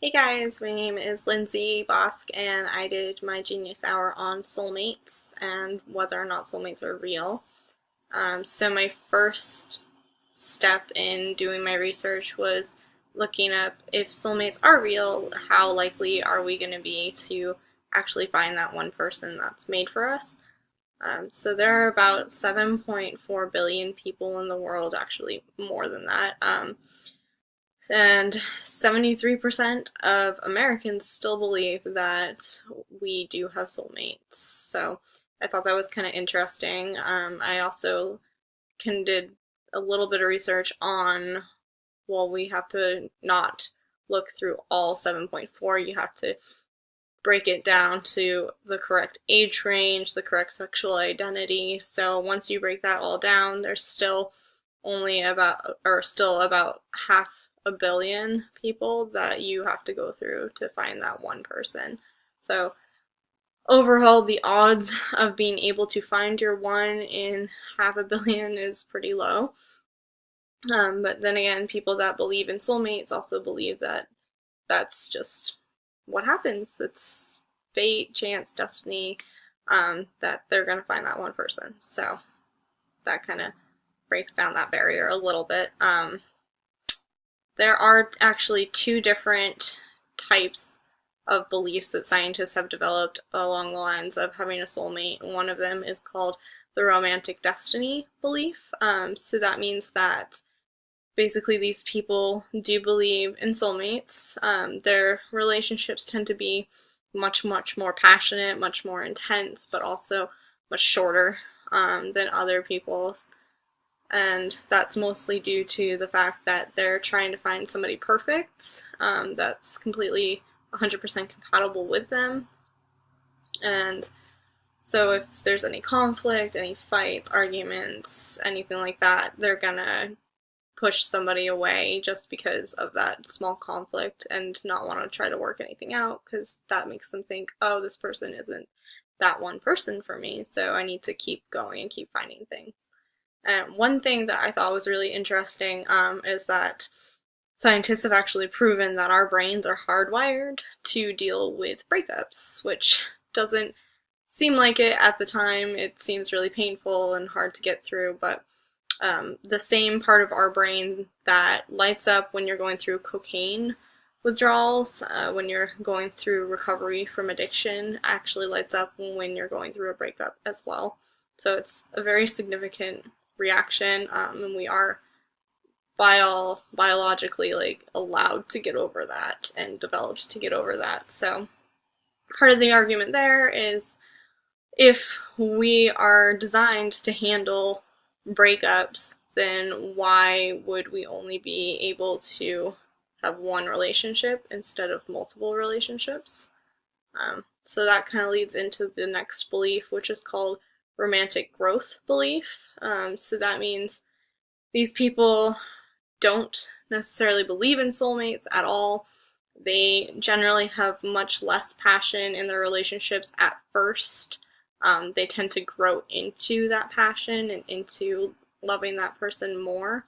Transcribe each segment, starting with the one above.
Hey guys, my name is Lindsay Bosk, and I did my Genius Hour on soulmates and whether or not soulmates are real. So my first step in doing my research was looking up if soulmates are real, how likely are we going to be to actually find that one person that's made for us. So there are about 7.4 billion people in the world, actually more than that. And 73% of Americans still believe that we do have soulmates. So I thought that was kind of interesting. I also did a little bit of research on, well, we have to not look through all 7.4. You have to break it down to the correct age range, the correct sexual identity. So once you break that all down, there's still about half a billion people that you have to go through to find that one person. So overall, the odds of being able to find your one in half a billion is pretty low. But then again, people that believe in soulmates also believe that that's just what happens. It's fate, chance, destiny, that they're going to find that one person. So that kind of breaks down that barrier a little bit. There are actually two different types of beliefs that scientists have developed along the lines of having a soulmate. One of them is called the romantic destiny belief. So that means that basically these people do believe in soulmates. Their relationships tend to be much, much more passionate, much more intense, but also much shorter than other people's. And that's mostly due to the fact that they're trying to find somebody perfect, that's completely 100% compatible with them. And so if there's any conflict, any fights, arguments, anything like that, they're gonna push somebody away just because of that small conflict and not want to try to work anything out, because that makes them think, oh, this person isn't that one person for me, so I need to keep going and keep finding things. And one thing that I thought was really interesting, is that scientists have actually proven that our brains are hardwired to deal with breakups, which doesn't seem like it at the time. It seems really painful and hard to get through, but the same part of our brain that lights up when you're going through cocaine withdrawals, when you're going through recovery from addiction, actually lights up when you're going through a breakup as well. So it's a very significant reaction, and we are biologically allowed to get over that and developed to get over that. So part of the argument there is, if we are designed to handle breakups, then why would we only be able to have one relationship instead of multiple relationships? So that kind of leads into the next belief, which is called romantic growth belief. So that means these people don't necessarily believe in soulmates at all. They generally have much less passion in their relationships at first. They tend to grow into that passion and into loving that person more.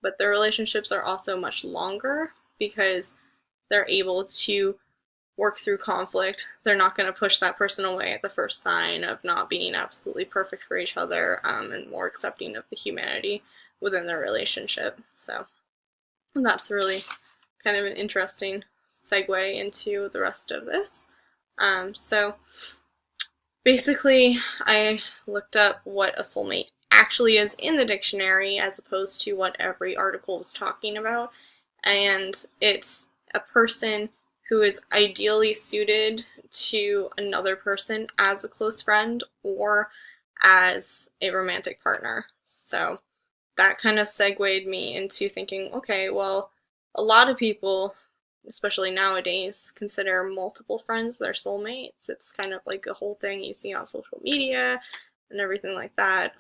But their relationships are also much longer because they're able to work through conflict. They're not going to push that person away at the first sign of not being absolutely perfect for each other, and more accepting of the humanity within their relationship. So that's really kind of an interesting segue into the rest of this. So basically, I looked up what a soulmate actually is in the dictionary as opposed to what every article was talking about. And it's a person who is ideally suited to another person as a close friend or as a romantic partner. So that kind of segued me into thinking, okay, well, a lot of people, especially nowadays, consider multiple friends their soulmates. It's kind of like a whole thing you see on social media and everything like that.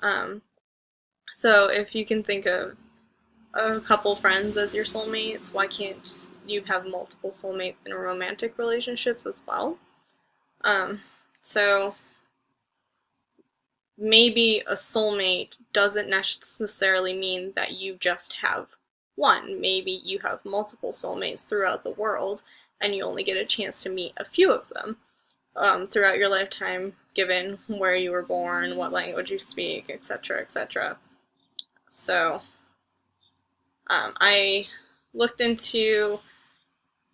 So if you can think of a couple friends as your soulmates, why can't you have multiple soulmates in romantic relationships as well? So maybe a soulmate doesn't necessarily mean that you just have one. Maybe you have multiple soulmates throughout the world, and you only get a chance to meet a few of them throughout your lifetime, given where you were born, what language you speak, etc., etc. So I looked into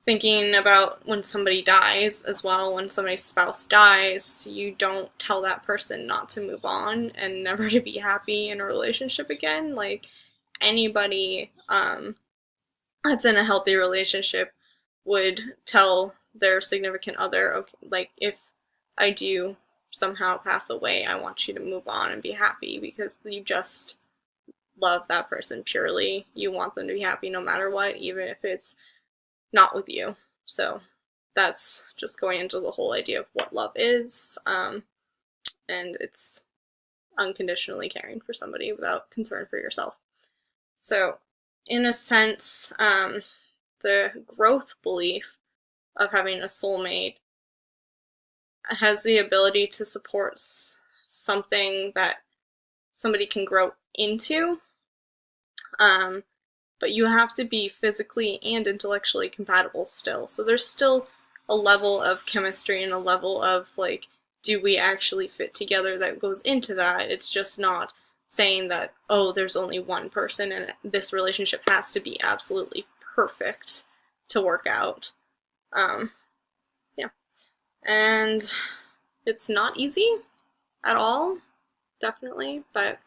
thinking about when somebody dies as well. When somebody's spouse dies, you don't tell that person not to move on and never to be happy in a relationship again. Like, anybody that's in a healthy relationship would tell their significant other, okay, like, if I do somehow pass away, I want you to move on and be happy, because you just love that person purely. You want them to be happy no matter what, even if it's not with you. So that's just going into the whole idea of what love is, and it's unconditionally caring for somebody without concern for yourself. So in a sense, the growth belief of having a soulmate has the ability to support something that somebody can grow into, but you have to be physically and intellectually compatible still. So there's still a level of chemistry and a level of, like, do we actually fit together that goes into that. It's just not saying that, oh, there's only one person and this relationship has to be absolutely perfect to work out. Yeah. And it's not easy at all, definitely, but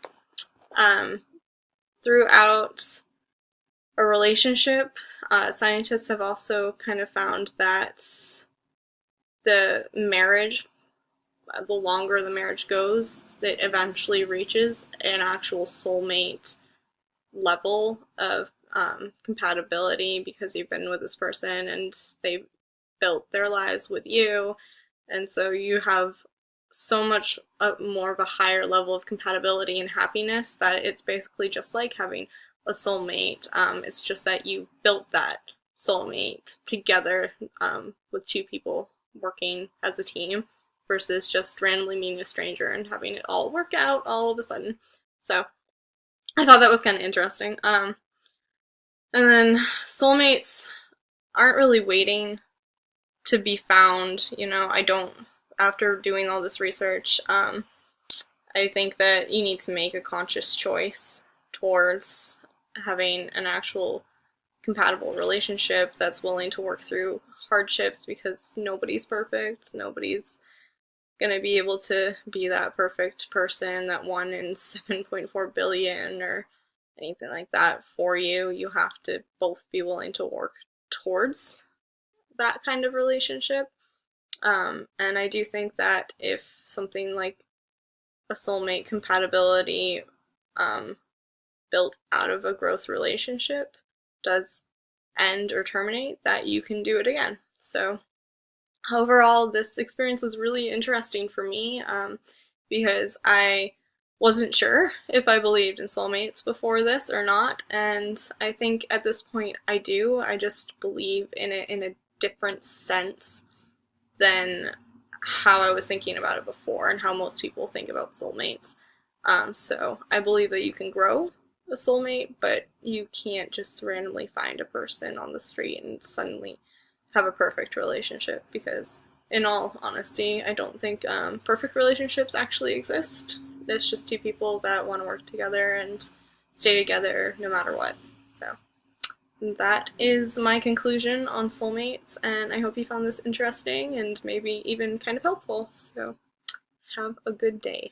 throughout a relationship, scientists have also kind of found that the marriage, the longer the marriage goes, it eventually reaches an actual soulmate level of compatibility, because you've been with this person and they've built their lives with you, and so you have so much more of a higher level of compatibility and happiness that it's basically just like having a soulmate. It's just that you built that soulmate together, with two people working as a team, versus just randomly meeting a stranger and having it all work out all of a sudden. So I thought that was kind of interesting. And then soulmates aren't really waiting to be found. I don't, after doing all this research, I think that you need to make a conscious choice towards having an actual compatible relationship that's willing to work through hardships, because nobody's perfect. Nobody's gonna be able to be that perfect person, that 1 in 7.4 billion or anything like that for you. You have to both be willing to work towards that kind of relationship. And I do think that if something like a soulmate compatibility built out of a growth relationship does end or terminate, that you can do it again. So overall, this experience was really interesting for me, because I wasn't sure if I believed in soulmates before this or not, and I think at this point I do. I just believe in it in a different sense than how I was thinking about it before and how most people think about soulmates. So I believe that you can grow a soulmate, but you can't just randomly find a person on the street and suddenly have a perfect relationship, because in all honesty, I don't think perfect relationships actually exist. It's just two people that want to work together and stay together no matter what. So that is my conclusion on soulmates, and I hope you found this interesting and maybe even kind of helpful. So have a good day.